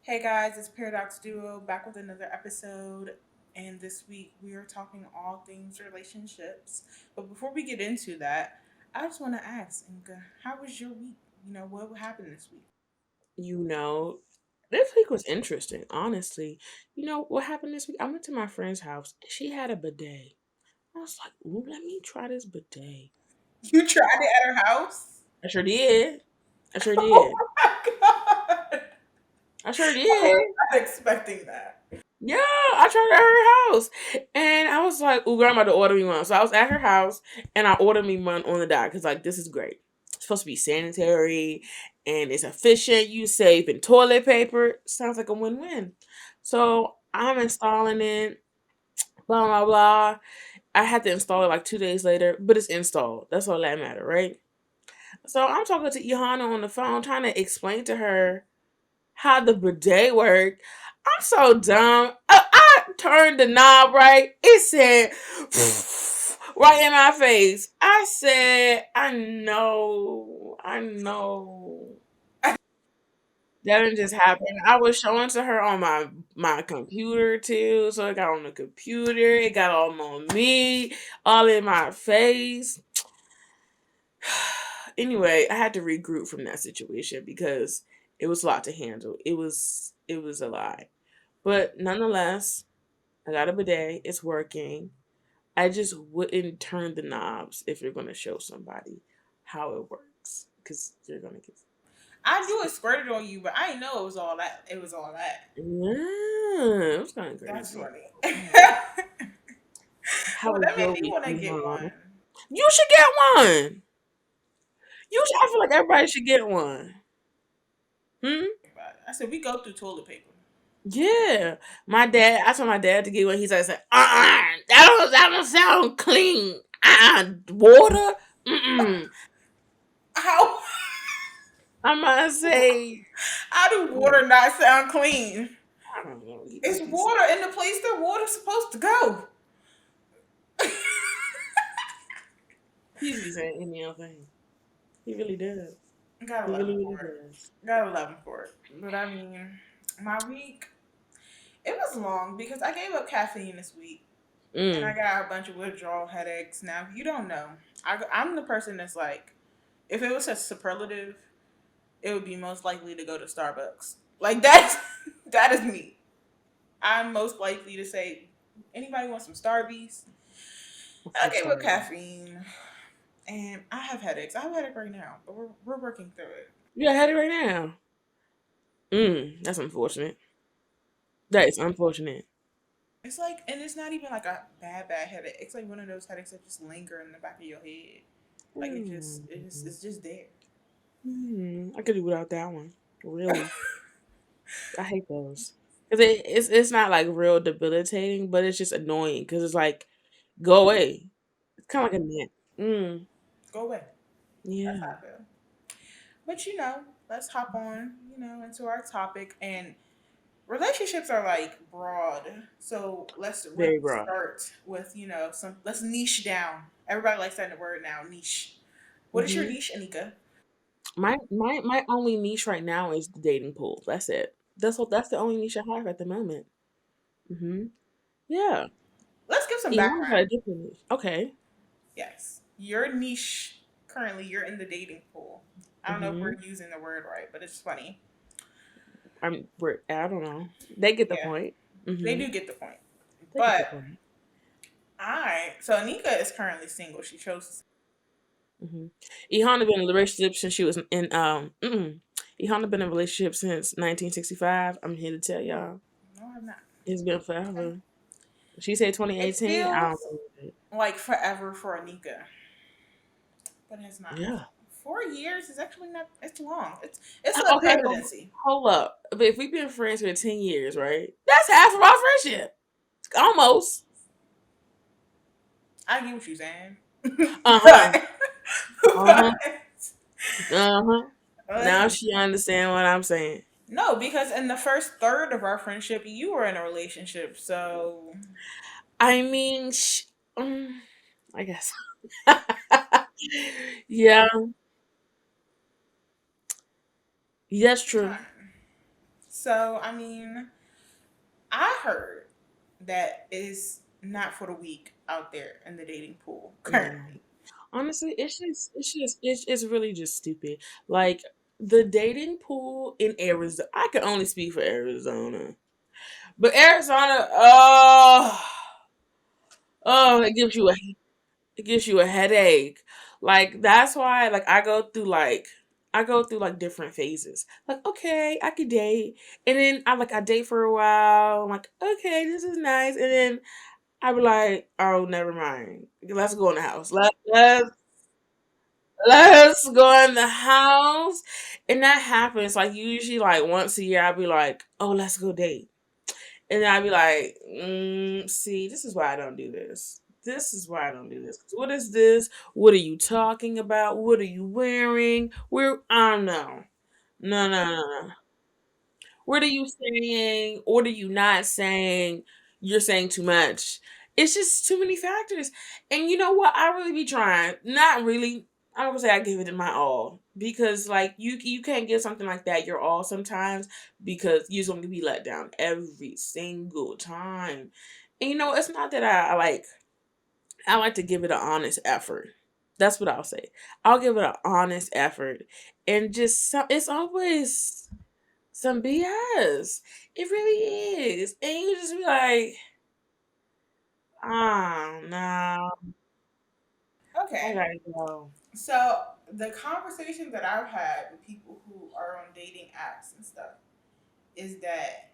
Hey guys, it's Paradox Duo back with another episode. And this week we are talking all things relationships. But before we get into that, I just want to ask, Inka, how was your week? What happened this week? You know, this week was interesting, honestly. You know what happened this week? I went to my friend's house and she had a bidet. I was like, ooh, let me try this bidet. You tried it at her house? I sure did. I sure Oh did. my god. I sure I did. was not expecting that. Yeah, I tried it at her house. And I was like, ooh, girl, I'm about to order me one. So I was at her house and I ordered me one on the dot because, like, this is great. It's supposed to be sanitary and it's efficient. You save in toilet paper. Sounds like a win win. So I'm installing it, blah, blah, blah. I had to install it like 2 days later, but it's installed. That's all that matter, right? So I'm talking to Ihana on the phone, trying to explain to her how the bidet worked. I'm so dumb. I turned the knob right. It said right in my face. I said, I know. That didn't just happen. I was showing to her on my computer too. So it got on the computer. It got all on me, all in my face. Anyway, I had to regroup from that situation because it was a lot to handle. It was a lot. But nonetheless, I got a bidet. It's working. I just wouldn't turn the knobs if you're going to show somebody how it works because you're going to get I knew it squirted on you, but I didn't know it was all that. It was all that. yeah, it was kind of That's crazy. funny. How Well, was that made your me week, want to get Ihana? one. You should get one. You should. I feel like everybody should get one. Hmm. I said we go through toilet paper. Yeah, my dad. I told my dad to get one. He said, that don't sound clean. Water. Mm-mm. How I might say, how do water not sound clean? I don't know. He It's just be saying. water in the place that water's supposed to go. He just be saying any other thing. He really does. Gotta He love him really, for really it. does. Gotta love him for it. But I mean, my week it was long because I gave up caffeine this week, and I Mm. got a bunch of withdrawal headaches. Now, if you don't know, I'm the person that's like, if it was a superlative, it would be most likely to go to Starbucks. Like that's that is me. I'm most likely to say, anybody want some Starbies? I'm I so gave up sorry. caffeine, and I have headaches. I have a headache right now, but we're working through it. You got headache right now. That's unfortunate. That is unfortunate. It's like, and it's not even like a bad headache. It's like one of those headaches that just linger in the back of your head. Like Mm. it's just there. I could do without that one. Really, I hate those. Cause it's not like real debilitating, but it's just annoying. Cause it's like go away. It's kind of like a net. Go away. That's how Yeah. I feel. But let's hop on, into our topic. And relationships are like broad. So let's really Very broad. start with, let's niche down. Everybody likes that word now, niche. What is your hmm niche, Anika? My only niche right now is the dating pool. That's it. That's the only niche I have at the moment. hmm Yeah. Let's give some Elon got a background. different niche. Okay. Yes. Your niche currently you're in the dating pool. I don't know if we're hmm using the word right, but it's funny. I don't know. They get the Yeah, point. they hmm do get the point. They get the But point. so Anika is currently single. She chose hmm Ihana been in a relationship since she was in Ihana been in a relationship since 1965. I'm here to tell y'all, no, I'm not. it's been Okay. forever. She said It 2018. I don't feels believe it. like forever for Anika, but it's not. Yeah. 4 years is actually not. It's long. It's a Okay, but presidency. hold up. But if we've been friends for 10 years, right? That's half of our friendship. Almost. I get what you're saying, Uh huh. but Uh huh. but Uh huh. let's Now she understand what I'm saying. no, because in the first third of our friendship, you were in a relationship, so I mean, I guess. Yeah, that's true. time. So I mean, I heard that it's not for the weak out there in the dating pool Yeah. currently. Honestly, it's really just stupid. Like the dating pool in Arizona, I can only speak for Arizona, but Arizona, oh, it gives you a headache. Like that's why, like I go through like different phases. Like okay, I could date, and then I date for a while. I'm like okay, this is nice, and then I be like, oh, never mind. Let's go in the house. Let's go in the house. And that happens like usually like once a year. I'll be like, oh, let's go date. And then I'll be like, see, this is why I don't do this. This is why I don't do this. 'Cause what is this? What are you talking about? What are you wearing? Where? I don't know. No, no, no, no. What are you saying? What are you not saying? You're saying too much. It's just too many factors. And you know what? I really be trying. Not really. I'm gonna say I give it my all because like you can't give something like that your all sometimes because you're gonna be let down every single time. And you know it's not that I like to give it an honest effort. That's what I'll say. I'll give it an honest effort and just it's always some BS. It really is. And you just be like, oh no, I Okay, gotta go. so the conversation that I've had with people who are on dating apps and stuff is that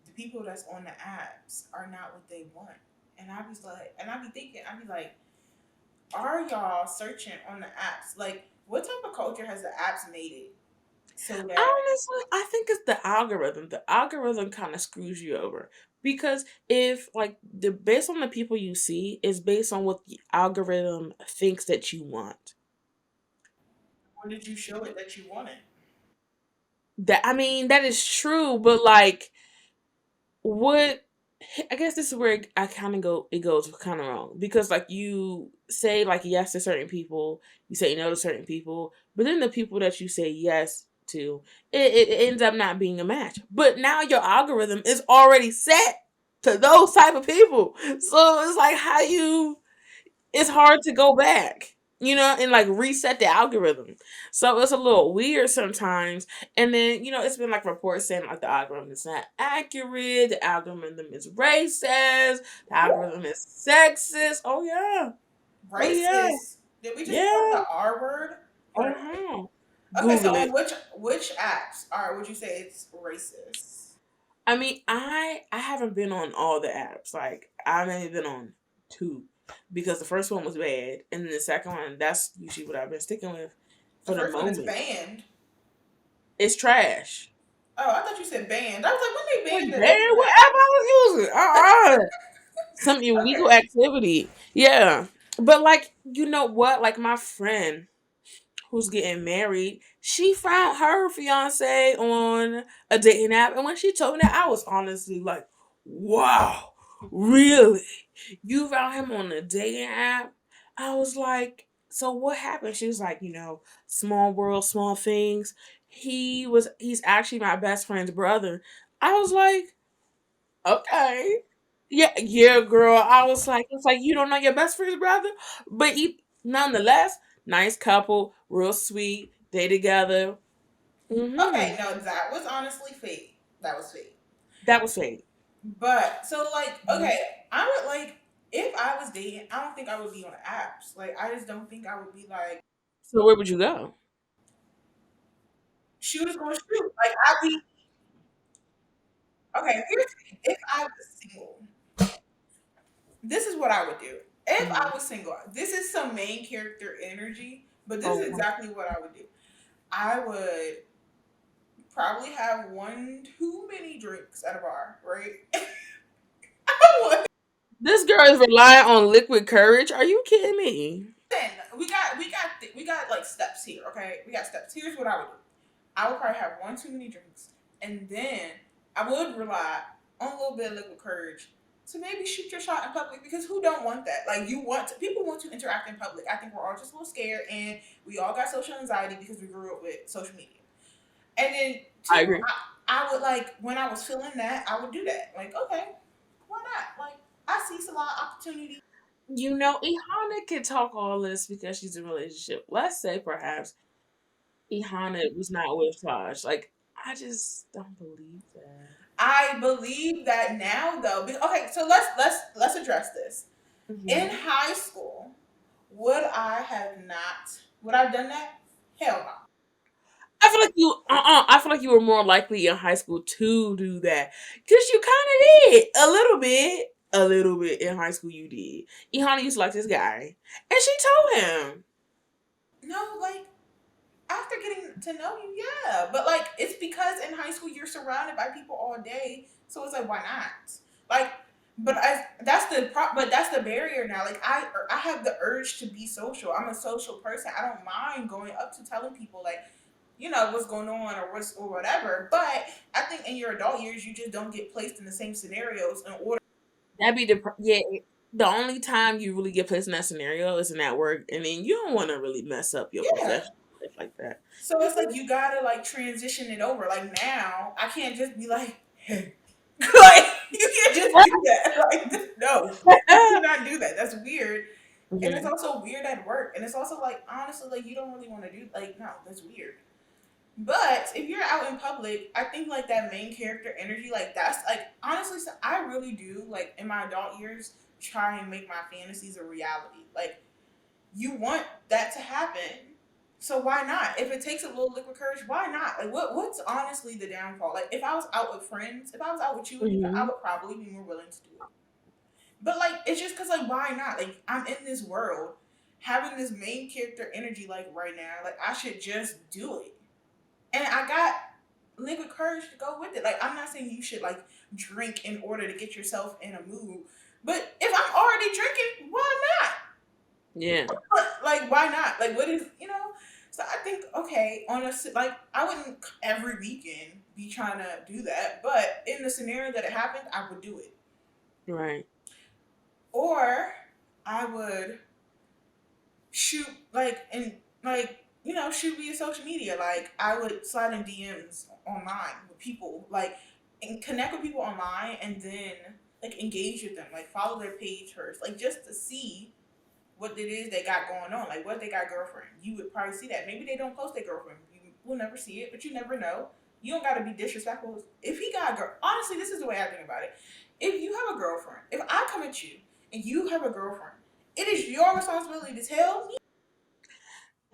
the people that's on the apps are not what they want. And I was like, and I be thinking, I be like, are y'all searching on the apps? Like, what type of culture has the apps made it so that Honestly, I think it's the algorithm. The algorithm kind of screws you over because if like the based on the people you see is based on what the algorithm thinks that you want. when did you show it that you wanted? That I mean that is true, but like what I guess this is where I kind of go it goes kind of wrong because like you say like yes to certain people, you say no to certain people, but then the people that you say yes to, it ends up not being a match. But now your algorithm is already set to those type of people, so it's like how you it's hard to go back, you know, and like reset the algorithm. So it's a little weird sometimes. And then, you know, it's been like reports saying like the algorithm is not accurate, the algorithm is racist, the algorithm is sexist. Oh yeah. Oh yeah. Racist? Did we just drop Yeah. the R word? Hold on. Uh-huh. Okay, so Google on it. which apps are would you say it's racist? I mean, I haven't been on all the apps. Like I've only been on two because the first one was bad, and then the second one that's usually what I've been sticking with The for the first one is moment. banned. It's trash. Oh, I thought you said banned. I was like, when they Like, banned the damn, dating what app? app I was using? Some illegal Okay. activity. Yeah. But like, you know what? Like my friend who's getting married, she found her fiance on a dating app. And when she told me that, I was honestly like, wow, really? You found him on a dating app? I was like, so what happened? She was like, you know, small world, small things. He's actually my best friend's brother. I was like, okay. Yeah, yeah, girl. I was like, it's like you don't know your best friend's brother, but nonetheless, nice couple, real sweet. They together. Okay, Mm-hmm. no, that was honestly fake. That was fake. That was fake. But so like, Mhm. okay, I would like if I was dating, I don't think I would be on apps. Like I just don't think I would be like So where would you go? shoot is gonna shoot. Like I'd be okay, here's the thing. If I was single, this is what I would do. If I Hmm. was single, this is some main character energy, but this is Oh, exactly what I would do. I would probably have one too many drinks at a bar, right? I would. this girl is relying on liquid courage. Are you kidding me? Listen, we got like steps here, okay? We got steps. Here's what I would do. I would probably have one too many drinks, and then I would rely on a little bit of liquid courage to maybe shoot your shot in public because who don't want that? Like people want to interact in public. I think we're all just a little scared, and we all got social anxiety because we grew up with social media. And then I two, agree. I would like when I was feeling that, I would do that. Like, okay, why not? Like, I see a lot of opportunity. You know, Ihana can talk all this because she's in a relationship. Let's say perhaps Ihana was not with Taj. Like, I just don't believe that. I believe that now though. Okay, so let's address this. In Hmm. high school, would I have not? Would I have done that? Hell no. I feel like I feel like you were more likely in high school to do that because you kind of did a little bit in high school. You did. Ihana used to like this guy, and she told him. No, like after getting to know you, yeah. But like it's because in high school you're surrounded by people all day, so it's like why not? Like, but that's the barrier now. Like I have the urge to be social. I'm a social person. I don't mind going up to telling people like, what's going on or whatever. But I think in your adult years you just don't get placed in the same scenarios in order. That'd be yeah. The only time you really get placed in that scenario is in that work, and then you don't want to really mess up your Yeah. professional life like that. So it's like you gotta like transition it over. Like now, I can't just be like, hey, like you can't just do that. Like no, you cannot do that. That's weird, and it's Hmm. also weird at work. And it's also like honestly, like you don't really want to do like no, that's weird. But if you're out in public, I think like that main character energy, like that's like honestly, so I really do like in my adult years try and make my fantasies a reality. Like you want that to happen. So why not? If it takes a little liquid courage, why not? Like what's honestly the downfall? Like if I was out with friends, if I was out with you, Anika, I Hmm. would probably be more willing to do it. But like it's just cause like why not? Like I'm in this world having this main character energy like right now. Like I should just do it. And I got liquid courage to go with it. Like I'm not saying you should like drink in order to get yourself in a mood. But if I'm already drinking, why not? Yeah. Like why not? Like what if So I think okay, like I wouldn't every weekend be trying to do that, but in the scenario that it happened, I would do it. Right. Or I would shoot shoot via social media. Like I would slide in DMs online with people, like and connect with people online, and then like engage with them, like follow their page first, like just to see what it is they got going on, like what they got girlfriend. You would probably see that. Maybe they don't post their girlfriend. You will never see it, but you never know. You don't gotta be disrespectful. If he got a girl, honestly, this is the way I think about it. If you have a girlfriend, if I come at you and you have a girlfriend, it is your responsibility to tell me.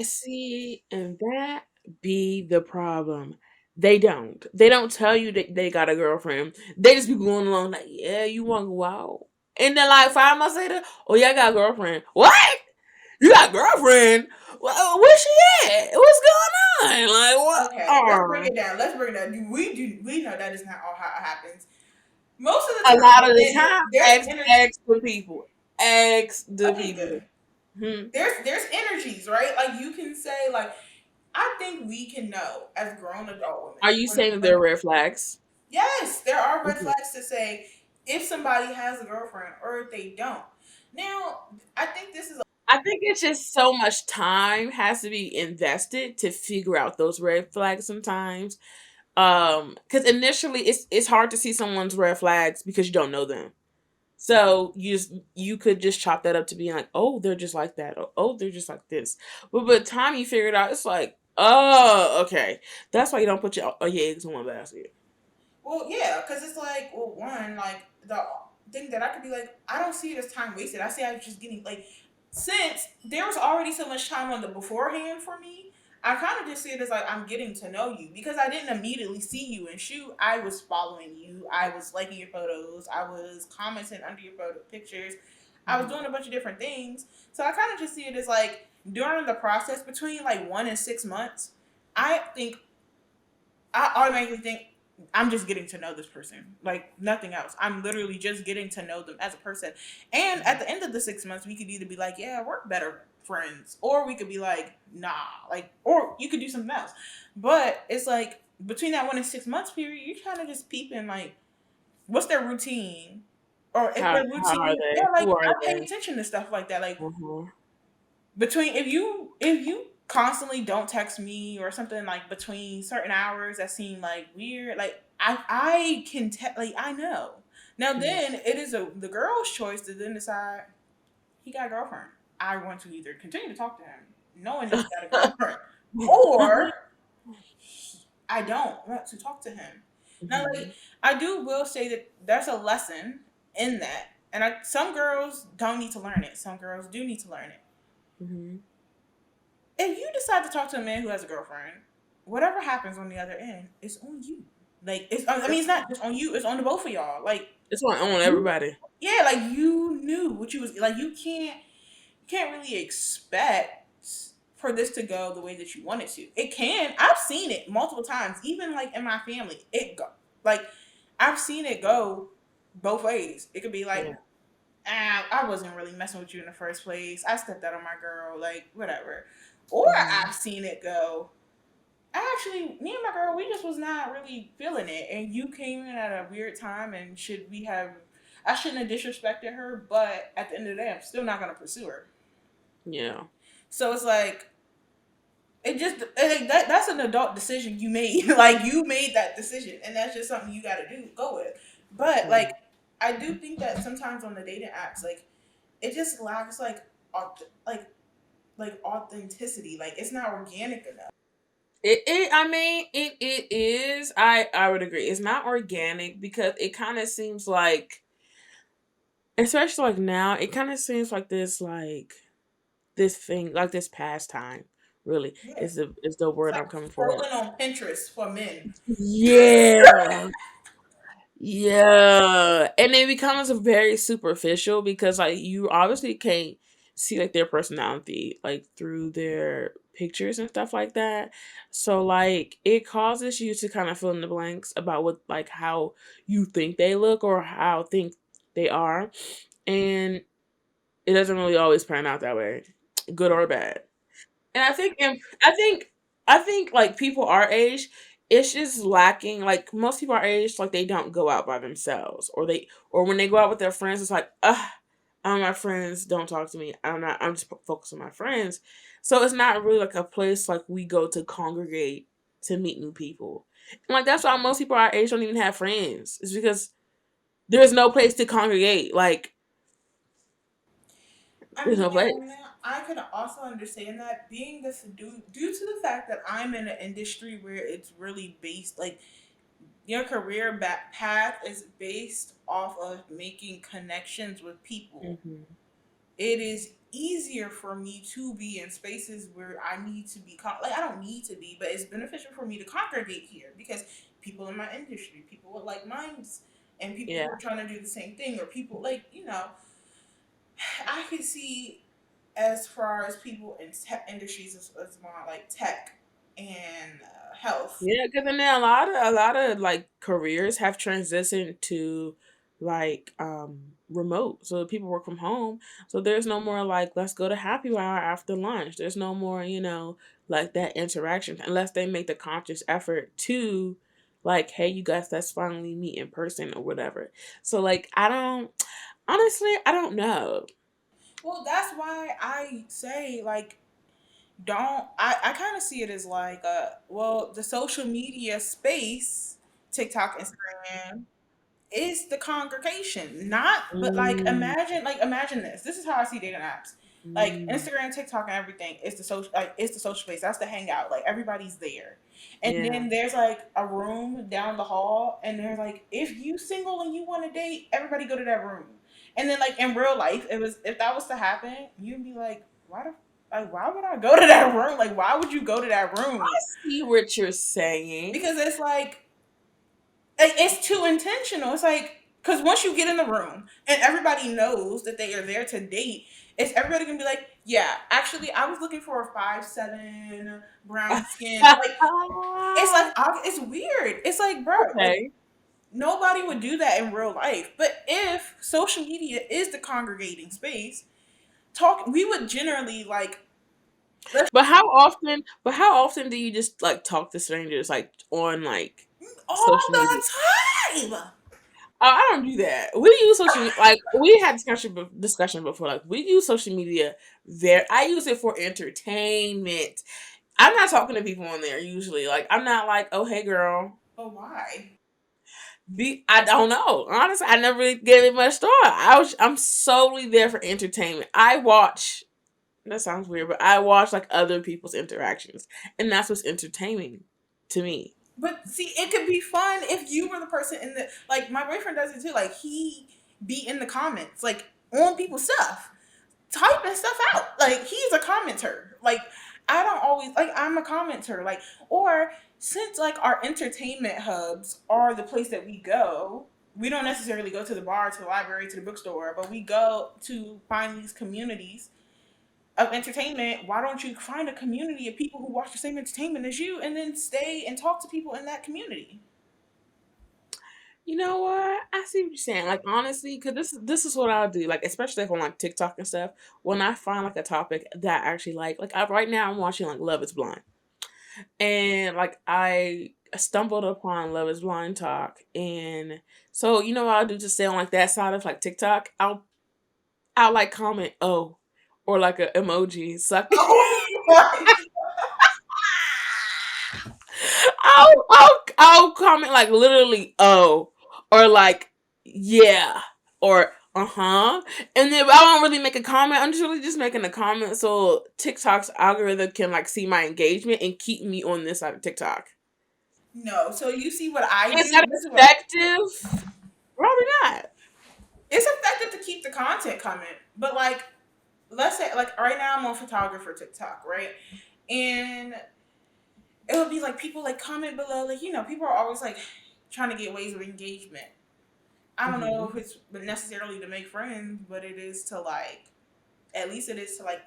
See, and that be the problem. They don't. They don't tell you that they got a girlfriend. They just be going along like, yeah, you want to go out. And then like 5 months later, oh yeah, I got a girlfriend. What? You got a girlfriend? Well, where's she at? What's going on? Like what? Okay, let's break Oh, it down. Let's break it down. We know that is not all how it happens. Most of the a time, lot of the time, there's energy. ask the people. Ask the Okay, people. good. Hmm. There's energies, right? Like you can say like I think we can know as grown adult women Are you saying that there are red flags? yes, there are red Mhm. flags to say if somebody has a girlfriend or if they don't. Now, I think this is I think it's just so much time has to be invested to figure out those red flags sometimes. Because initially it's hard to see someone's red flags because you don't know them. So you could just chop that up to being like, oh, they're just like that, or oh, they're just like this. But by the time you figure it out, it's like, oh, okay. That's why you don't put all your eggs in one basket. well, yeah, because it's like, well, one, like the thing that I could be like, I don't see it as time wasted. I see I was just getting like, since there was already so much time on the beforehand for me, I kind of just see it as like I'm getting to know you because I didn't immediately see you and shoot. I was following you. I was liking your photos. I was commenting under your photo pictures. I was Mhm. doing a bunch of different things. So I kind of just see it as like during the process between like 1 and 6 months, I think I automatically think I'm just getting to know this person, like nothing else. I'm literally just getting to know them as a person. And at the end of the 6 months, we could either be like, yeah, we're better friends, or we could be like, nah, like, or you could do something else. But it's like between that 1 and 6 months period, you're kind of just peeping, like, what's their routine, or if their How are routine, yeah, they? like Who are I pay they? attention to stuff like that, like Mhm. between if you constantly don't text me or something like between certain hours that seem like weird, like I can like I know. Now Mm-hmm. then it is the girl's choice to then decide he got a girlfriend. I want to either continue to talk to him knowing that he got a girlfriend, or I don't want to talk to him. Now, like, Mm-hmm. I do will say that there's a lesson in that, and some girls don't need to learn it. Some girls do need to learn it. Mm-hmm. If you decide to talk to a man who has a girlfriend, whatever happens on the other end, it's on you. Like, it's I mean, it's not just on you; it's on the both of y'all. Like, It's on you, everybody. yeah, like you knew what you was like. You can't really expect for this to go the way that you want it to. It can. I've seen it multiple times, even like in my family. It go like I've seen it go both ways. It could be like, Yeah. I wasn't really messing with you in the first place. I stepped out on my girl, like whatever. Or Mm-hmm. I've seen it go, actually, me and my girl, we just was not really feeling it, and you came in at a weird time, and should we have? I shouldn't have disrespected her, but at the end of the day, I'm still not gonna pursue her. Yeah. So it's like that's an adult decision you made. Like you made that decision, and that's just something you got to do go with. But Yeah. like I do think that sometimes on the dating apps, like it just lacks like like authenticity. Like it's not organic enough. I mean, it is. I would agree. It's not organic because it kind of seems like, especially like now, it kind of seems like this thing, like this pastime. Really, Yeah, is the it's word like I'm coming for. scrolling on Pinterest for men. Yeah. Yeah, and it becomes very superficial because like you obviously can't see like their personality like through their pictures and stuff like that. So like it causes you to kind of fill in the blanks about what like how you think they look or how think they are, and it doesn't really always pan out that way, good or bad. And I think like people our age, it's just lacking. Like most people our age, like they don't go out by themselves, or when they go out with their friends, it's like, my friends don't talk to me. I'm just focused on my friends. So it's not really like a place like we go to congregate to meet new people. And like that's why most people our age don't even have friends. It's because there's no place to congregate. Like I there's mean, no and place. I could also understand that being this due to the fact that I'm in an industry where it's really based like your career path is based off of making connections with people. Hmm. It is easier for me to be in spaces where I need to be like I don't need to be, but it's beneficial for me to congregate here because people in my industry, people with like minds, and people Yeah. who are trying to do the same thing, or people like I can see as far as people in tech industries as more like tech and health. Yeah, because then a lot of like careers have transitioned to like remote, so people work from home. So there's no more like let's go to happy hour after lunch. There's no more like that interaction unless they make the conscious effort to like, hey, you guys, let's finally meet in person or whatever. So like I don't honestly I don't know. Well, that's why I say like don't I kind of see it as like well the social media space, TikTok, Instagram, is the congregation, not but Mm, like imagine this is how I see dating apps, like mm, Instagram, TikTok, and everything is the social, like it's the social space, that's the hangout, like everybody's there, and yeah. then there's like a room down the hall, and they're like if you single and you want to date, everybody go to that room, and then like in real life it was if that was to happen, you'd be like why would I go to that room, like why would you go to that room, I see what you're saying. because it's like it's too intentional. It's like because once you get in the room and everybody knows that they are there to date, it's everybody gonna be like, yeah, actually, I was looking for a 5'7", brown skin. Like it's like it's weird. It's like, bro, like Okay. nobody would do that in real life. But if social media is the congregating space, we would generally like let's But how often do you just like talk to strangers like on like all social media? the time. Oh, I don't do that. We use social media like we had discussion before. Like we use social media very. I use it for entertainment. I'm not talking to people on there usually. Like I'm not like, oh hey girl. But why? I don't know. Honestly, I never really gave it much thought. I'm solely there for entertainment. I watch. That sounds weird, but I watch like other people's interactions, and that's what's entertaining to me. But see, it could be fun if you were the person in the like. My boyfriend does it too. Like he be in the comments, like on people's stuff, typing stuff out. Like he's a commenter. Like I don't always like I'm a commenter. Like or since like our entertainment hubs are the place that we go, we don't necessarily go to the bar, to the library, to the bookstore, but we go to find these communities of entertainment. Why don't you find a community of people who watch the same entertainment as you and then stay and talk to people in that community? You know what? I see what you're saying. Like honestly, because this is what I'll do. Like especially if I'm like TikTok and stuff. When I find like a topic that I actually right now I'm watching like Love Is Blind, and like I stumbled upon Love Is Blind talk, and so you know what I'll do to stay on like that side of like TikTok. I'll like comment or like a emoji suck. I'll comment like literally or like yeah or uh-huh, and then I won't really make a comment. I'm just really just making a comment so TikTok's algorithm can like see my engagement and keep me on this side of TikTok. No. So you see what I Is do? that This is what effective? Probably not. it's effective to keep the content coming. But like let's say like right now I'm on photographer TikTok, right? And it'll be like people like comment below, like, people are always like trying to get ways of engagement. I don't know Hmm. if it's necessarily to make friends, but it is to like at least it is to like,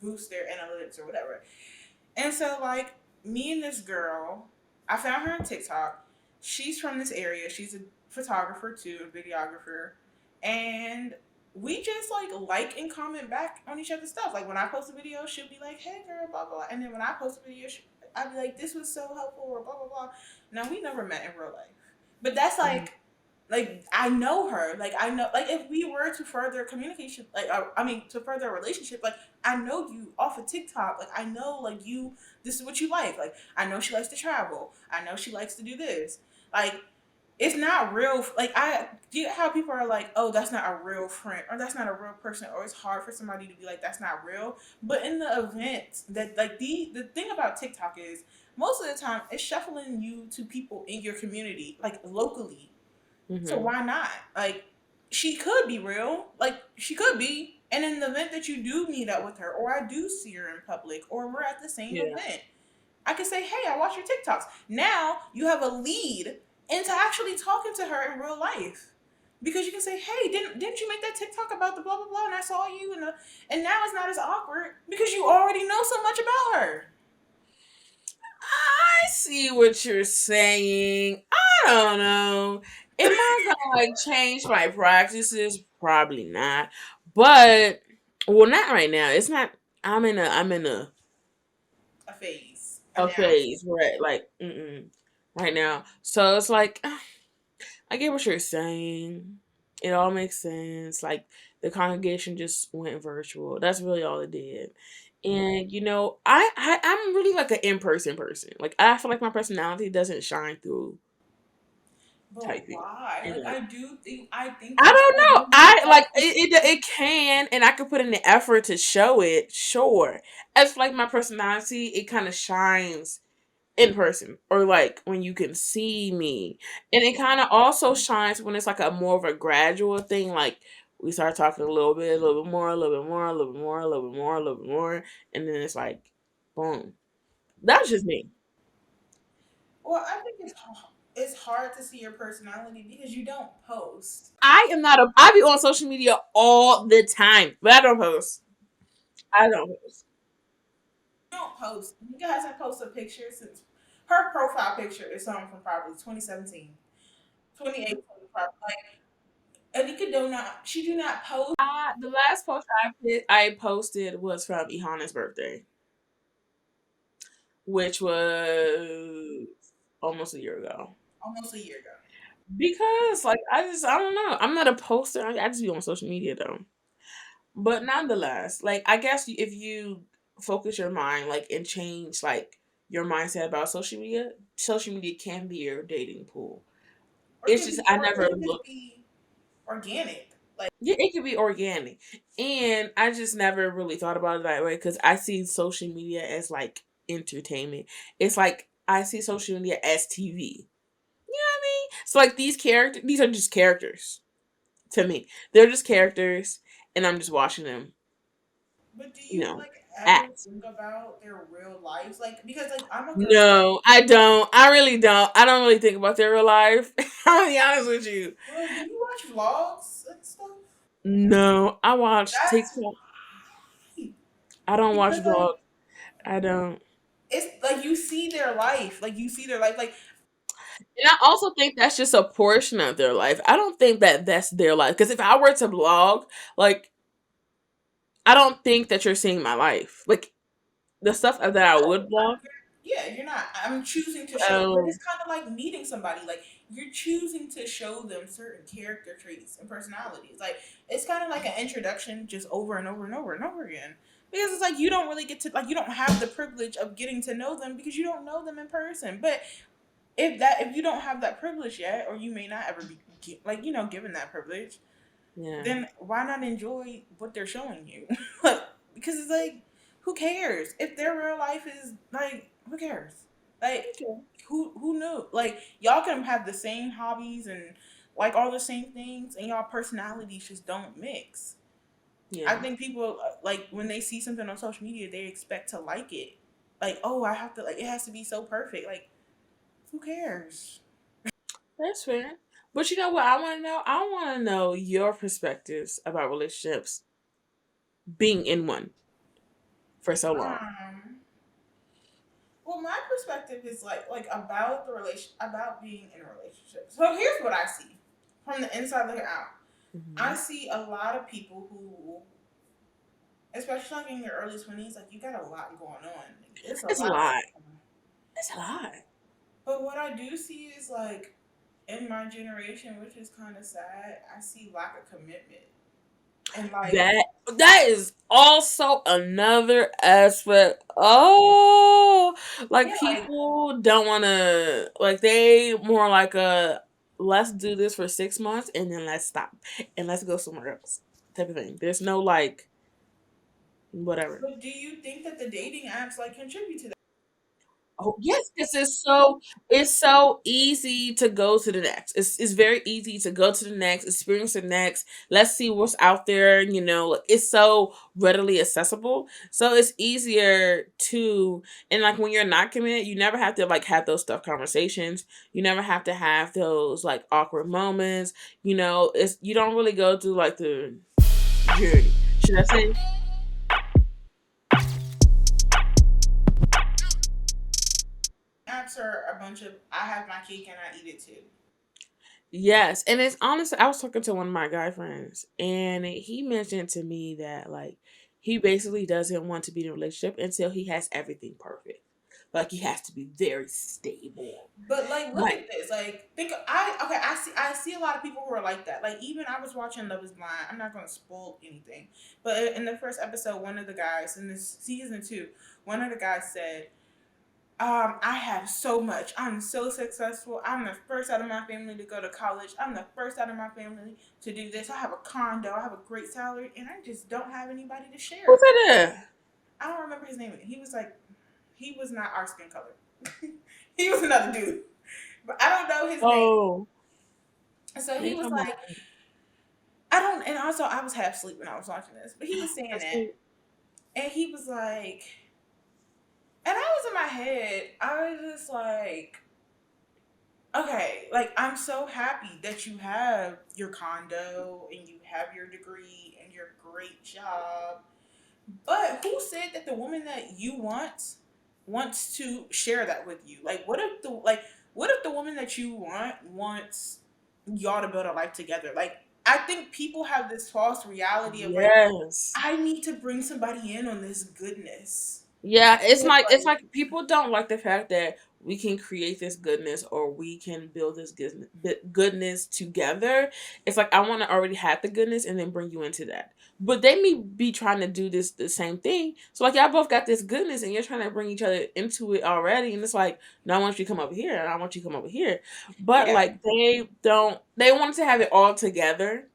boost their analytics or whatever. And so like me and this girl, I found her on TikTok. She's from this area. She's a photographer too, a videographer. And we just like and comment back on each other's stuff. Like when I post a video, she'll be like, "Hey girl, blah blah," and then when I post a video, I'd be like, "This was so helpful," or blah blah blah. Now we never met in real life, but that's like I know her. Like I know, like if we were to further communication, like I mean to further a relationship, like I know you off of TikTok. Like I know like you. This is what you like. Like I know she likes to travel. I know she likes to do this. Like it's not real. Like I get how people are like, oh, that's not a real friend, or that's not a real person, or it's hard for somebody to be like, that's not real. But in the event that like the thing about TikTok is most of the time it's shuffling you to people in your community, like locally. So Hmm. why not? Like she could be real. Like she could be. And in the event that you do meet up with her, or I do see her in public, or we're at the same Yeah. event, I can say, "Hey, I watch your TikToks." Now you have a lead into actually talking to her in real life, because you can say, "Hey, didn't you make that TikTok about the blah blah blah?" And I saw you, and now it's not as awkward because you already know so much about her. I see what you're saying. I don't know. Am I gonna like change my practices? Probably not. But well, not right now. It's not. I'm in A phase, a a now. phase where like right now. So it's like I get what you're saying. It all makes sense. Like the congregation just went virtual. That's really all it did. And I'm really like an in person. Like I feel like my personality doesn't shine through But typing. why? And Like I think I that don't people know. do need I that. like it can, and I could put in the effort to show it. Sure, as for, like my personality, it kind of shines in person or like when you can see me, and it kind of also shines when it's like a more of a gradual thing. Like we start talking a little bit more, a little bit more, a little bit more, a little bit more, a little bit more, and then it's like, boom. That's just me. Well, I think it's hard to see your personality because you don't post. I am not a. I be on social media all the time, but I don't post. I don't post. You don't post. Nika hasn't posted a picture since her profile picture is something from probably 2017, 2018. Probably. Like Anika do not. She do not post. The last post I posted was from Ihana's birthday, which was almost a year ago. Almost a year ago. Because like I don't know. I'm not a poster. I just be on social media though. But nonetheless, like I guess if you focus your mind like and change like your mindset about social media can be your dating pool. It's just I or it never can just look. be organic. Like, Yeah, it could be organic, and I just never really thought about it that way because I see social media as like entertainment. It's like I see social media as TV. You know what I mean? So like these are just characters to me. They're just characters, and I'm just watching them. but do You you know, like ever act. think about their real lives? Like, because like I'm a girl. No, I don't. I really don't. I don't really think about their real life. I'll be honest with you. Well, do you watch vlogs and stuff? No, I watch That's TikTok. I don't watch because like vlogs. I don't. it's like you see their life. Like you see their life. Like And I also think that's just a portion of their life. I don't think that that's their life. Because if I were to blog, like, I don't think that you're seeing my life. Like, the stuff that I would no, blog. yeah, you're not. I'm choosing to show, but it's Um, kind of like meeting somebody. Like you're choosing to show them certain character traits and personalities. Like it's kind of like an introduction, just over and over and over and over again. Because it's like you don't really get to like you don't have the privilege of getting to know them because you don't know them in person. But if you don't have that privilege yet, or you may not ever be like given that privilege, yeah. then why not enjoy what they're showing you? Like, because it's like, who cares if their real life is like, who cares? Like, Okay. who knew? Like, y'all can have the same hobbies and like all the same things, and y'all personalities just don't mix. I Yeah. think people like when they see something on social media, they expect to like it. Like, oh, I have to like it has to be so perfect. Like, who cares? That's fair. But you know what I want to know? I want to know your perspectives about relationships being in one for so long. Um, Well, my perspective is like about the relation about being in a relationship. So here's what I see from the inside looking out. I Hmm. see a lot of people who, especially like in your early 20s, like you got a lot going on. Like, it's a It's a lot lot. going on. It's a lot. But what I do see is like in my generation, which is kind of sad, I see lack of commitment and like That that is also another aspect. Oh, like yeah, like people don't want to like they more like a let's do this for 6 months and then let's stop and let's go somewhere else type of thing. There's no like whatever. but do you think that the dating apps like contribute to that? Oh yes, because it's so easy to go to the next. It's very easy to go to the next, experience the next. Let's see what's out there. You know, it's so readily accessible. So it's easier to and like when you're not committed, you never have to like have those tough conversations. You never have to have those like awkward moments. You know, it's you don't really go through like the journey. Should I say? Apps are a bunch of I have my cake and I eat it too. Yes, and it's honestly, I was talking to one of my guy friends, and he mentioned to me that like he basically doesn't want to be in a relationship until he has everything perfect. Like he has to be very stable. But like, look Like at this. Like, think I okay. I see a lot of people who are like that. Like, even I was watching Love Is Blind. I'm not going to spoil anything, but in the first episode, one of the guys in this season 2, one of the guys said, I have so much. I'm so successful. I'm the first out of my family to go to college. I'm the first out of my family to do this. I have a condo. I have a great salary, and I just don't have anybody to share who's it with. that? I don't remember his name. He was like, he was not our skin color. He was another dude, but I don't know his name. Oh, So we he ain't was talking about like, I don't, and also I was half asleep when I was watching this, but he was saying that's that, cool. and he was like, and I was in my head, I was just like, okay, like I'm so happy that you have your condo and you have your degree and your great job. But who said that the woman that you want wants to share that with you? Like what if the woman that you want wants y'all to build a life together? Like I think people have this false reality of like Yes. I need to bring somebody in on this goodness. Yeah, So it's it's like, like people don't like the fact that we can create this goodness or we can build this goodness together. It's like I want to already have the goodness and then bring you into that. But they may be trying to do this the same thing. So like y'all both got this goodness and you're trying to bring each other into it already. And it's like, no, I want you to come over here and I want you to come over here. But yeah. like they want to have it all together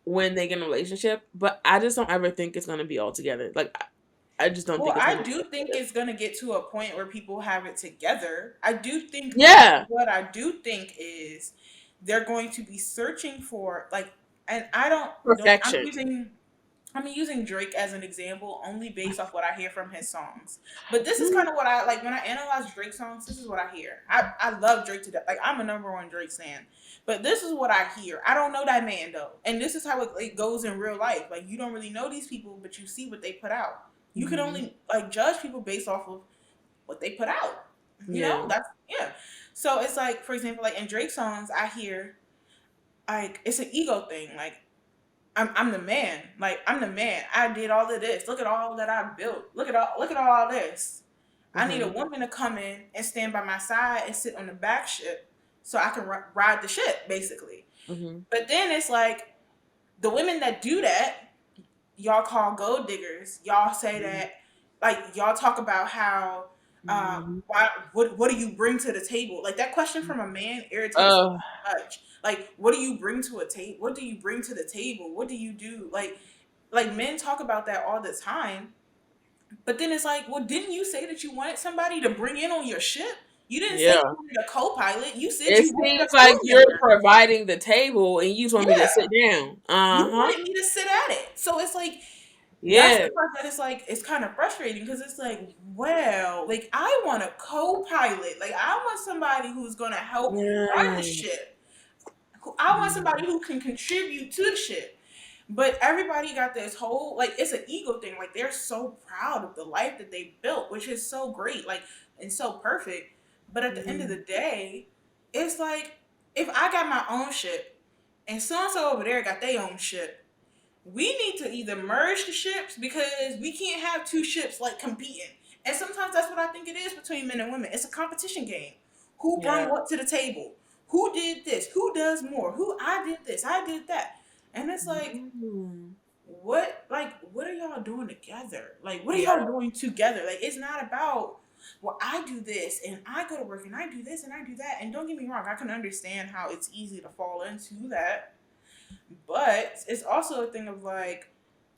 when they get in a relationship. But I just don't ever think it's gonna be all together. Like I just don't Well, think it's I gonna be do all think together. it's gonna get to a point where people have it together. I do think, but Yeah. what I do think is they're going to be searching for like, and I don't. Perfection. I'm using Drake as an example only based off what I hear from his songs. But this is Mm, kind of what I like when I analyze Drake songs. This is what I hear. I love Drake to death. Like I'm a number one Drake fan. But this is what I hear. I don't know that man though, and this is how it goes in real life. Like you don't really know these people, but you see what they put out. You can mhm. only like judge people based off of what they put out. You know, Yeah. that's yeah. So it's like, for example, like in Drake songs, I hear like it's an ego thing. Like I'm the man. Like I'm the man. I did all of this. Look at all that I built. Look at all this. I need a Mhm. woman to come in and stand by my side and sit on the back ship so I can ride the ship basically. Mhm. But then it's like the women that do that, y'all call gold diggers. Y'all say Mhm. that like y'all talk about how Mhm. why what do you bring to the table? Like that question from a man irritates me Uh, so much. Like what do you bring to a table? What do you bring to the table? What do you do? Like men talk about that all the time, but then it's like, well, didn't you say that you wanted somebody to bring in on your ship? You didn't say you yeah. wanted a co-pilot. You said It you wanted a seems crew like you're member. providing the table and you just want me to sit Yeah, down. you Uh-huh. wanted me to sit at it. So it's like that's Yeah. the part that it's like it's kind of frustrating because it's like, well, like I want a co-pilot. Like I want somebody who's gonna help me run the Yeah. ship. I want somebody who can contribute to the ship. But everybody got this whole like it's an ego thing. Like they're so proud of the life that they built, which is so great, like and so perfect. But at the end of the Mhm. day, it's like if I got my own ship and so and so over there got their own ship, we need to either merge the ships because we can't have two ships like competing. And sometimes that's what I think it is between men and women. It's a competition game. Who Yeah. brought what to the table? Who did this? Who does more? Who I did this? I did that. And it's like, Mhm. what are y'all doing together? Like what are Yeah. y'all doing together? Like it's not about well, I do this and I go to work and I do this and I do that. And don't get me wrong, I can understand how it's easy to fall into that. But it's also a thing of like,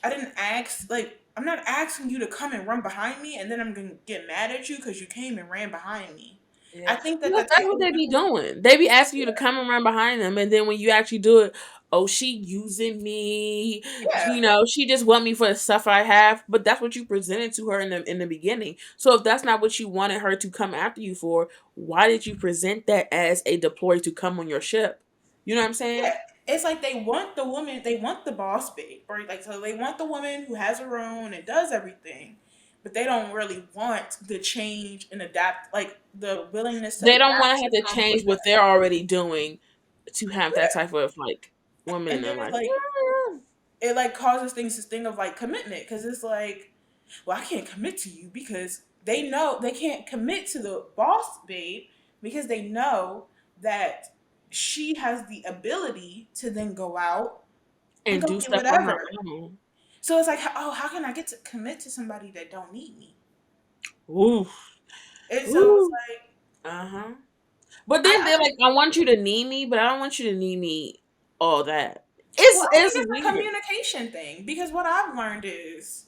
I didn't ask, like, I'm not asking you to come and run behind me and then I'm going to get mad at you because you came and ran behind me. I Yeah, think that because that that's takes what they be away. doing. They be asking you to Yeah. come and run behind them, and then when you actually do it, oh, she using me. Yeah. She just want me for the stuff I have. But that's what you presented to her in the beginning. So if that's not what you wanted her to come after you for, why did you present that as a deploy to come on your ship? You know what I'm saying? Yeah. It's like they want the woman, they want the boss babe, or like, so they want the woman who has her own and does everything, but they don't really want the change and adapt, like the willingness to They don't want adapt to to have to come with change what that. they're already doing to have that Yeah. type of like woman in And their then it's life. like, it like causes things this thing of like commitment because it's like, well, I can't commit to you because they know they can't commit to the boss babe because they know that she has the ability to then go out and And go do get stuff on her whatever. own. So it's like, oh, how can I get to commit to somebody that don't need me? Ooh. And so it's Ooh. like, Uh huh. But then I they're like, I want you to need me, but I don't want you to need me all that. well, I think It's it's a weird. communication thing because what I've learned is,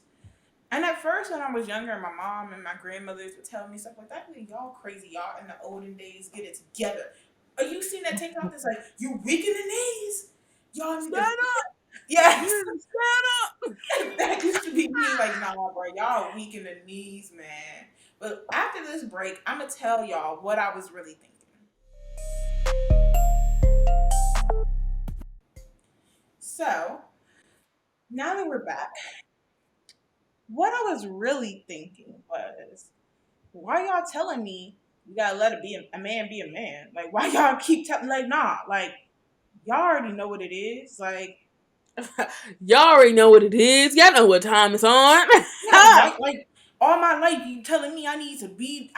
and at first when I was younger, my mom and my grandmothers would tell me stuff like that. Like, y'all crazy, y'all in the olden days get it together. Are you seen that TikTok that's like, you weak in the knees? Y'all need to Stand yes. You need to stand up. That used to be me, like, nah, bro, y'all weak in the knees, man. But after this break, I'm gonna tell y'all what I was really thinking. So now that we're back, what I was really thinking was, why y'all telling me you gotta let a man be a man? Like, why y'all keep telling, like, nah, like, y'all already know what it is. Like, Y'all already know what it is. Y'all know what time it's on. yeah, like all my life you telling me I need to be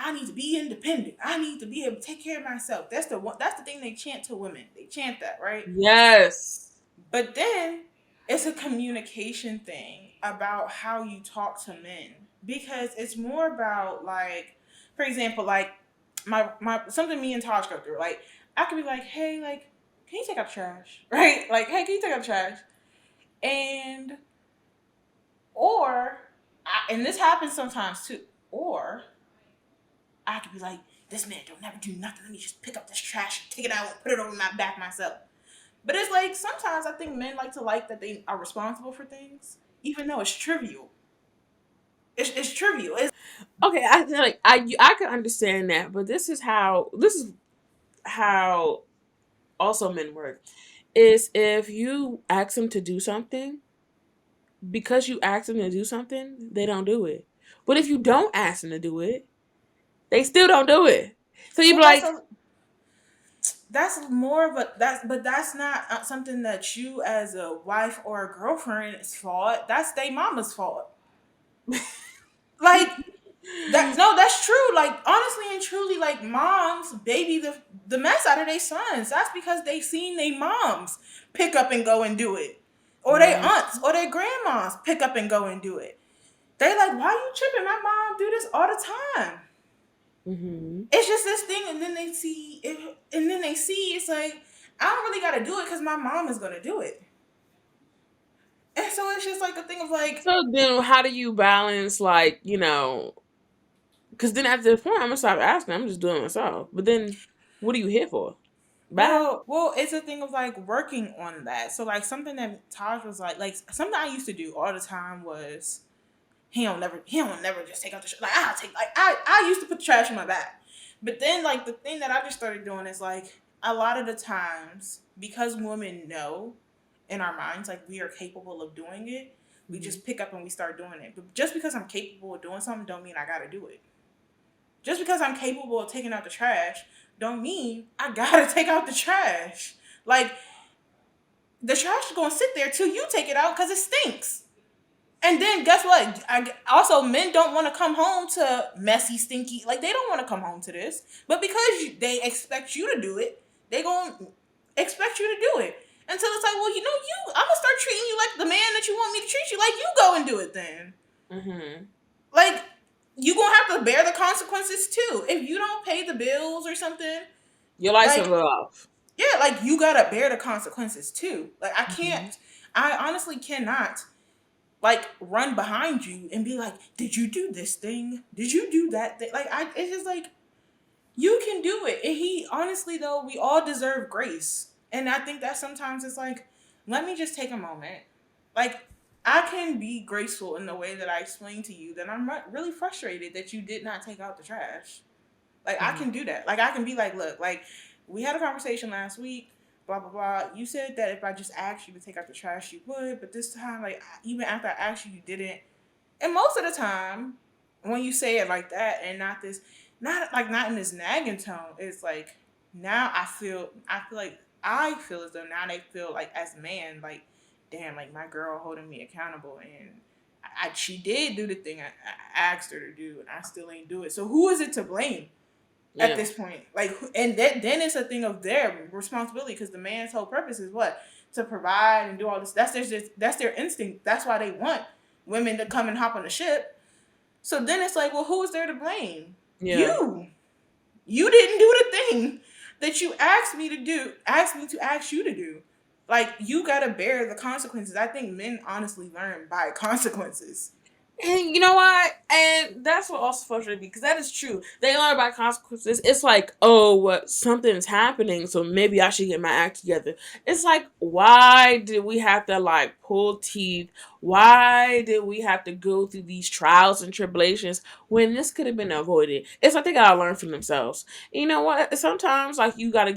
independent. I need to be able to take care of myself. That's the thing they chant to women. They chant that, right? Yes. But then it's a communication thing about how you talk to men, because it's more about, like, for example, like my something me and Taj go through. Like, I could be like, hey, like, can you take out the trash? Right? Like, hey, can you take out the trash? And or and this happens sometimes too. Or I could be like, this man don't never do nothing. Let me just pick up this trash, take it out, and put it over my back myself. But it's like sometimes I think men like to like that they are responsible for things, even though it's trivial. It's trivial. It's Okay, I like I can understand that, but this is how also men work. Is if you ask them to do something, because you ask them to do something, they don't do it. But if you don't ask them to do it, they still don't do it. So you well, be like, that's more of a that's not something that you as a wife or a girlfriend's fault. That's their mama's fault. Like, that no, that's true. Like, honestly and truly, like, moms baby the mess out of their sons. That's because they seen their moms pick up and go and do it, or their mm, aunts or their grandmas pick up and go and do it. They like, why you tripping? My mom do this all the time. mm-hmm. It's just this thing, and then they see it, and then they see it's like, I don't really gotta do it because my mom is gonna do it. And so it's just like a thing of like, So then, how do you balance, like, Because then at this point, I'm gonna stop asking. I'm just doing it myself. But then, what are you here for? Bye. it's a thing of like working on that. So like something that Taj was like something I used to do all the time was he don't never just take out the like I'll take like I used to put the trash in my bag. But then like the thing that I just started doing is like a lot of the times, because women know in our minds like we are capable of doing it, we Mm-hmm. just pick up and we start doing it. But just because I'm capable of doing something don't mean I gotta do it. Just because I'm capable of taking out the trash don't mean I gotta take out the trash. Like, the trash is gonna sit there till you take it out because it stinks. And then guess what? Also, men don't want to come home to messy, stinky. Like, they don't want to come home to this, but because they expect you to do it, they gonna expect you to do it until it's like, well, I'm gonna start treating you like the man that you want me to treat you. Like, you go and do it then. Mm-hmm. Like, you gonna have to bear the consequences too if you don't pay the bills or something. Your lights are Like, off. yeah, like, you gotta bear the consequences too. Like, Mm-hmm. I honestly cannot like run behind you and be like, did you do this thing? Did you do that thing? Like, it's just like, you can do it. And he honestly though, we all deserve grace. And I think that sometimes it's like, let me just take a moment. Like, I can be graceful in the way that I explained to you that I'm really frustrated that you did not take out the trash. Like, I Mm-hmm. can do that. Like, I can be like, look, like, we had a conversation last week, blah blah blah. You said that if I just asked you to take out the trash, you would, but this time, like, even after I asked you, you didn't. And most of the time, when you say it like that, and not in this nagging tone, it's like, now I feel as though now they feel like, as a man, like, damn, like, my girl holding me accountable, and she did do the thing I asked her to do, and I still ain't do it. So who is it to blame? At Yeah. this point. Like, and that then it's a thing of their responsibility, because the man's whole purpose is what, to provide and do all this. That's their instinct. That's why they want women to come and hop on the ship. So then it's like, well, who is there to blame? Yeah. You didn't do the thing that you asked me to ask you to do. Like, you gotta bear the consequences. I think men honestly learn by consequences. And you know what? And that's what also frustrated me, because that is true. They learn by consequences. It's like, oh, what, something's happening, so maybe I should get my act together. It's like, why did we have to like pull teeth? Why did we have to go through these trials and tribulations when this could have been avoided? It's like they gotta learn from themselves. You know what? Sometimes like you gotta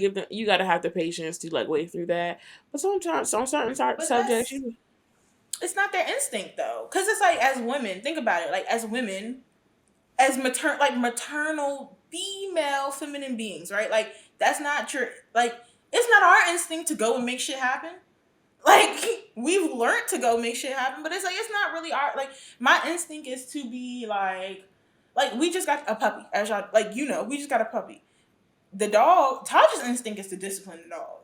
have the patience to like wait through that. But sometimes on certain But subjects, that's you. it's not their instinct though, because it's like, as women, think about it. Like, as women, as maternal female feminine beings, right? Like, that's not your, like, it's not our instinct to go and make shit happen. Like we've learned to go make shit happen, but it's like it's not really our like my instinct is to be like we just got a puppy, as y'all like we just got a puppy. The dog, Taj's instinct is to discipline the dog.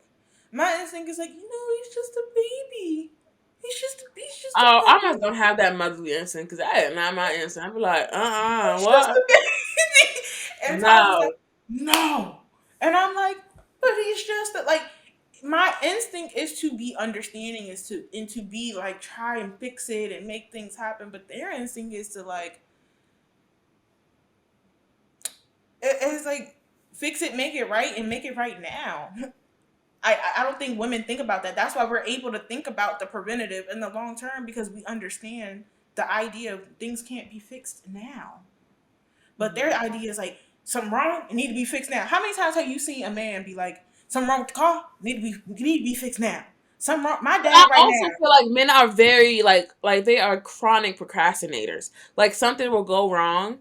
My instinct is like, he's just a baby. He's just a Oh, I puppy. just don't have that motherly instinct because that is not my instinct. I'd be like, He's just what? a baby. And Taj is like, No. no. And I'm like, but he's just like my instinct is to be understanding, is to be like try and fix it and make things happen. But their instinct is to like it's like fix it, make it right, and make it right now. I don't think women think about that. That's why we're able to think about the preventative in the long term because we understand the idea of things can't be fixed now. But their idea is like something wrong, it need to be fixed now. How many times have you seen a man be like, something wrong with the car, need to be fixed now. Something wrong. My But I dad right also now. feel like men are very like they are chronic procrastinators. Like something will go wrong,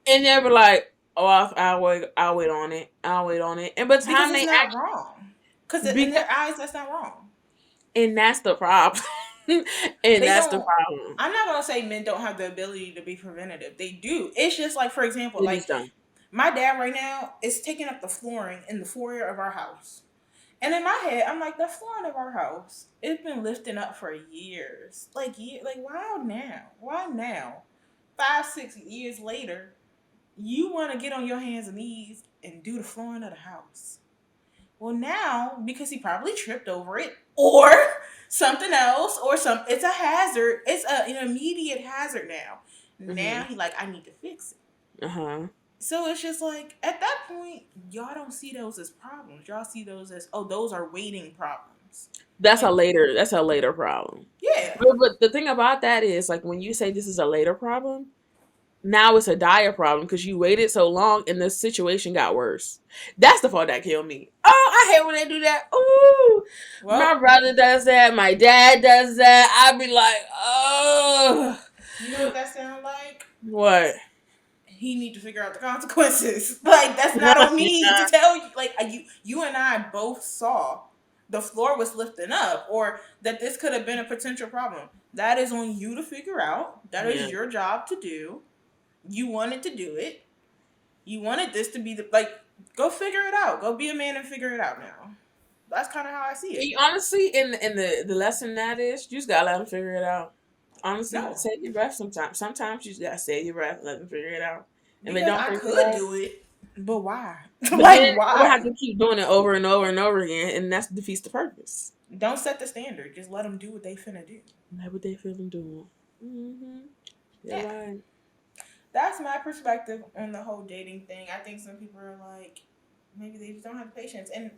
and they'll be like, "Oh, I'll wait on it. I'll wait on it." And by the Because time it's they not wrong. Because in because their eyes, that's not wrong. and that's the problem. And They that's the don't. problem. I'm not gonna say men don't have the ability to be preventative. They do. It's just like, for example, It like is done. my dad right now is taking up the flooring in the foyer of our house. And in my head, I'm like, the flooring of our house, it's been lifting up for years. Like wow now? Why now? 5, 6 years later, you want to get on your hands and knees and do the flooring of the house. Well, now because he probably tripped over it, or something else, or it's a hazard. It's an immediate hazard now. Now Hmm. he like, I need to fix it. Uh huh. So it's just like at that point, y'all don't see those as problems. Y'all see those as, oh, those are waiting problems. That's a Like, later. That's a later problem. yeah, But the thing about that is, like, when you say this is a later problem, now it's a dire problem because you waited so long and the situation got worse. That's the part that killed me. Oh, I hate when they do that. Ooh, my well, brother does that. My dad does that. I'd be like, oh, you know what that sounds like? what? He need to figure out the consequences. Like that's not on me to Yeah, tell you. Like you and I both saw the floor was lifting up, or that this could have been a potential problem. That is on you to figure out. That is yeah. your job to do. You wanted to do it. You wanted this to be the like. Go figure it out. Go be a man and figure it out now. That's kind of how I see it. Honestly, in the lesson that is, you just gotta let them figure it out. Honestly, No, save your breath sometimes. Sometimes you just gotta save your breath and let them figure it out. If they because don't I figure it could out, do it, but why? but then Like they will have why? to keep doing it over and over and over again, and that defeats the purpose. Don't set the standard. Just let them do what they finna do. That's what they feeling doing. Mm-hmm. You're Yeah. right. That's my perspective on the whole dating thing. I think some people are like, maybe they just don't have the patience. And,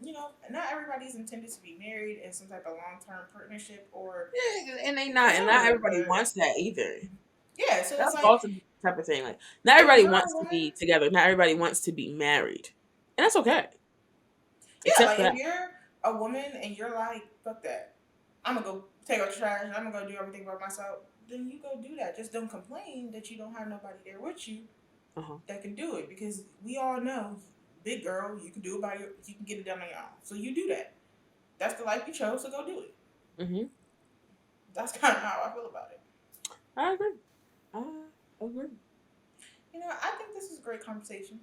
not everybody's intended to be married in some type of long term partnership or Yeah, and not whatever. everybody But wants that either. yeah, so it's That's like, also the type of thing. Like, not if everybody you're a wants to woman, be together. Not everybody wants to be married, and that's okay. yeah, Except like for if that. you're a woman and you're like, fuck that, I'm gonna go take out the trash and I'm gonna go do everything by myself, then you go do that. Just don't complain that you don't have nobody there with you Uh huh. that can do it because we all know, big girl, you can do it you can get it done on your own. So you do that. That's the life you chose, so go do it. Hmm. That's kind of how I feel about it. I agree. I agree. I think this is a great conversation.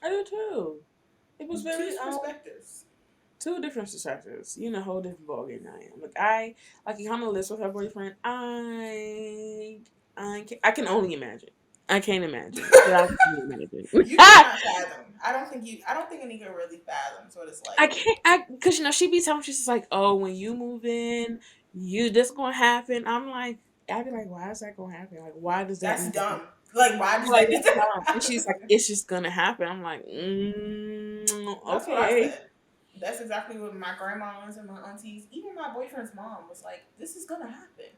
I do too. It was Two very perspectives. two different perspectives. You know, a whole different ballgame than I am. Like Ihana lives with her boyfriend. I can only imagine. I can't imagine, but I can imagine. You cannot fathom. I don't think Anika really fathoms what it's I like. can't. Because she be telling me, she's just like, oh, when you move in, you this gonna happen. I'd be like, why is that gonna happen? Like, why does that That's need to happen? dumb. Like, why does Like, that need to and she's like, happen? it's just gonna happen. I'm like, That's what I okay. said. That's exactly what my grandmas and my aunties, even my boyfriend's mom, was like. This is gonna happen,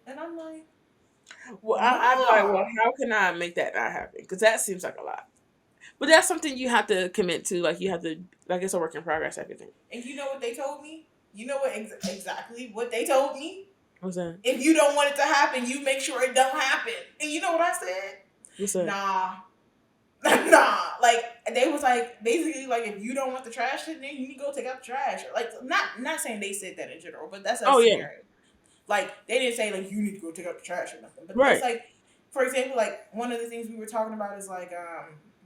and I'm like, Well, I'd be like, well, nah. how can I make that not happen? Because that seems like a lot. But that's something you have to commit to. Like, you have to, like, it's a work in progress type of thing. And you know what they told me? You know exactly what they told me? What's that? If you don't want it to happen, you make sure it don't happen. And you know what I said? What's that? Nah, nah. Like they was like basically like if you don't want the trash in there, you need to go take out the trash. Like not saying they said that in general, but that's a Oh yeah. scenario. Like they didn't say like you need to go take out the trash or nothing. But it's Right. like, for example, like one of the things we were talking about is like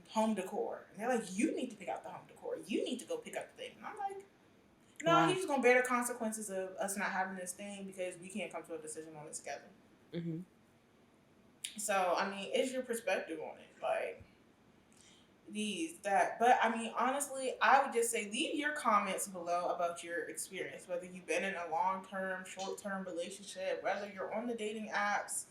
home decor. And they're like, you need to pick out the home decor. You need to go pick up the thing. And I'm like, no, Wow. he's just gonna bear the consequences of us not having this thing because we can't come to a decision on it together. Hmm. So I mean, it's your perspective on it. Like these that but I mean honestly I would just say leave your comments below about your experience, whether you've been in a long-term short-term relationship, whether you're on the dating apps,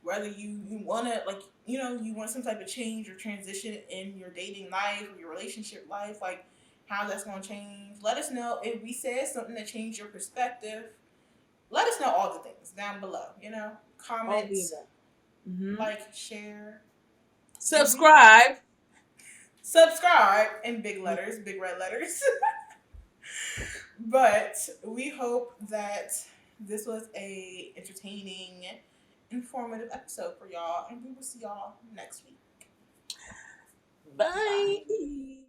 whether you want to like you want some type of change or transition in your dating life or your relationship life, like how that's going to change. Let us know if we said something that changed your perspective. Let us know all the things down below, All the comments, above. Hmm. like, share. Subscribe. Subscribe in big letters, big red letters. But we hope that this was a entertaining, informative episode for y'all, and we will see y'all next week. Bye. Bye.